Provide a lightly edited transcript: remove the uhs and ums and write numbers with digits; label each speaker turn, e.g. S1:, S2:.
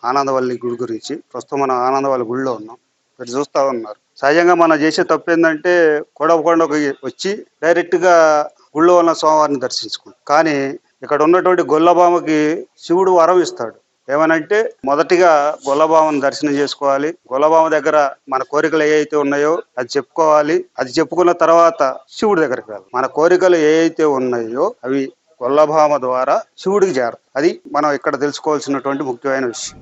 S1: ఆనందవల్లి గుడి గురించి. ప్రస్తుతం మనం ఆనందవల్లి గుడిలో ఉన్నాం. మీరు చూస్తా ఉన్నారు. సహజంగా మనం చేసే తప్పు ఏంటంటే కొడవకొండకు వచ్చి డైరెక్ట్గా గుళ్ళో ఉన్న స్వామివారిని దర్శించుకుంటాం. కానీ ఇక్కడ ఉన్నటువంటి గొల్లభామకి శివుడు వరం ఇస్తాడు. ఏమనంటే మొదటిగా గొల్లభామను దర్శనం చేసుకోవాలి. గొల్లభామ దగ్గర మన కోరికలు ఏవైతే ఉన్నాయో అది చెప్పుకోవాలి. అది చెప్పుకున్న తర్వాత శివుడి దగ్గరికి వెళ్ళాలి. మన కోరికలు ఏవైతే ఉన్నాయో అవి గొల్లభామ ద్వారా శివుడికి చేరతాయి. అది మనం ఇక్కడ తెలుసుకోవాల్సినటువంటి ముఖ్యమైన విషయం.